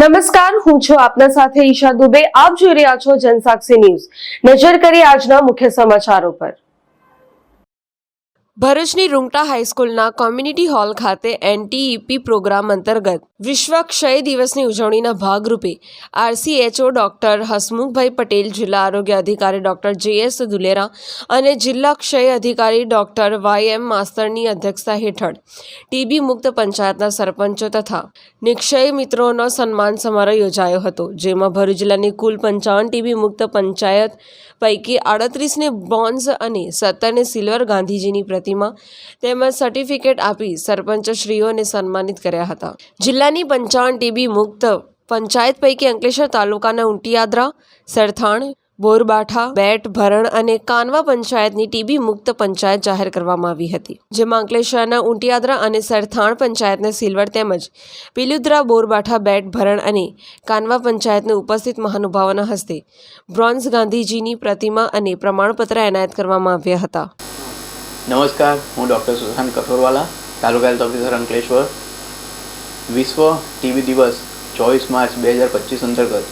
નમસ્કાર, હું છું આપના સાથે ઈશા દુબે. આપ જોઈ રહ્યા છો જનસાક્ષી ન્યૂઝ. નજર કરીએ આજના મુખ્ય સમાચારો પર. ભરૂચની રૂંગટા હાઈસ્કૂલના કોમ્યુનિટી હોલ ખાતે NTEP પ્રોગ્રામ અંતર્ગત વિશ્વ ક્ષય દિવસની ઉજવણીના ભાગરૂપે RCHO ડોક્ટર હસમુખભાઈ પટેલ, જિલ્લા આરોગ્ય અધિકારી ડોક્ટર JS દુલેરા અને જિલ્લા ક્ષય અધિકારી ડોક્ટર YM માસ્તરની અધ્યક્ષતા હેઠળ TB મુક્ત પંચાયતના સરપંચો તથા નિક્ષય મિત્રોનો સન્માન સમારોહ યોજાયો હતો, જેમાં ભરૂચ જિલ્લાની કુલ 55 TB મુક્ત પંચાયત પૈકી 38ને બ્રોન્ઝ અને 17ને સિલ્વર ગાંધીજીની પ્રતિમા તેમજ સર્ટિફિકેટ આપી સરપંચશ્રીઓને સન્માનિત કર્યા હતા. જિલ્લાની 55 TB મુક્ત પંચાયત પૈકી અંકલેશ્વર તાલુકાના ઉંટિયાદરા, સરથાણ, બોરબાઠા, બેટ, ભરણ અને કાનવા પંચાયતની TB મુક્ત પંચાયત જાહેર કરવામાં આવી હતી, જેમાં અંકલેશ્વરના ઉંટિયાદરા અને સરથાણ પંચાયતને સિલ્વર તેમજ પીલુદ્રા, બોરબાઠા, બેટ, ભરણ અને કાનવા પંચાયતને ઉપસ્થિત મહાનુભાવોના હસ્તે બ્રોન્ઝ ગાંધીજીની પ્રતિમા અને પ્રમાણપત્ર એનાયત કરવામાં આવ્યા હતા. નમસ્કાર, હું ડૉક્ટર સુશાંત કઠોરવાલા, તાલુકા હેલ્થ ઓફિસર અંકલેશ્વર. વિશ્વ TB દિવસ 24 માર્ચ 2025 અંતર્ગત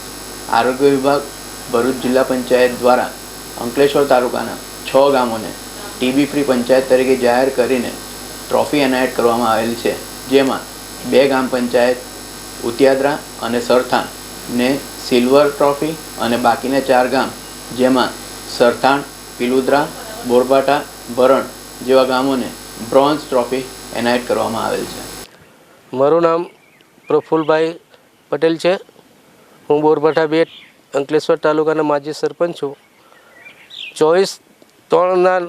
આરોગ્ય વિભાગ ભરૂચ જિલ્લા પંચાયત દ્વારા અંકલેશ્વર તાલુકાના 6 ગામોને TB ફ્રી પંચાયત તરીકે જાહેર કરીને ટ્રોફી એનાયત કરવામાં આવેલ છે, જેમાં 2 ગામ પંચાયત ઉતિયાદરા અને સરથાણને સિલ્વર ટ્રોફી અને બાકીના 4 ગામ જેમાં સરથાણ, પીલુદ્રા, બોરબાઠા, ભરણ જેવા ગામોને બ્રોન્ઝ ટ્રોફી એનાયત કરવામાં આવેલ છે. મારું નામ પ્રફુલભાઈ પટેલ છે. હું બોરબાઠા બેટ અંકલેશ્વર તાલુકાના માજી સરપંચ છું. 24/3ના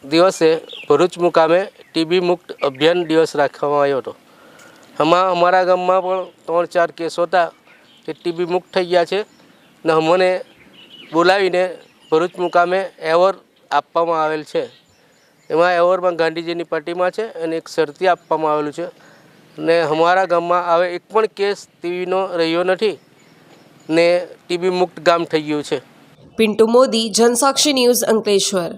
દિવસે ભરૂચ મુકામે TB મુક્ત અભિયાન દિવસ રાખવામાં આવ્યો હતો. આમાં અમારા ગામમાં પણ 3-4 કેસ હતા કે TB મુક્ત થઈ ગયા છે ને અમને બોલાવીને ભરૂચ મુકામે એવોર્ડ આપવામાં આવેલ છે. એમાં એવોર્ડમાં ગાંધીજીની પ્રતિમા છે અને એક શરતી આપવામાં આવેલું છે ને અમારા ગામમાં હવે એક પણ કેસ TBનો રહ્યો નથી ને TB મુક્ત ગામ થઈ ગયું છે. પિન્ટુ મોદી, જનસાક્ષી ન્યૂઝ, અંકલેશ્વર.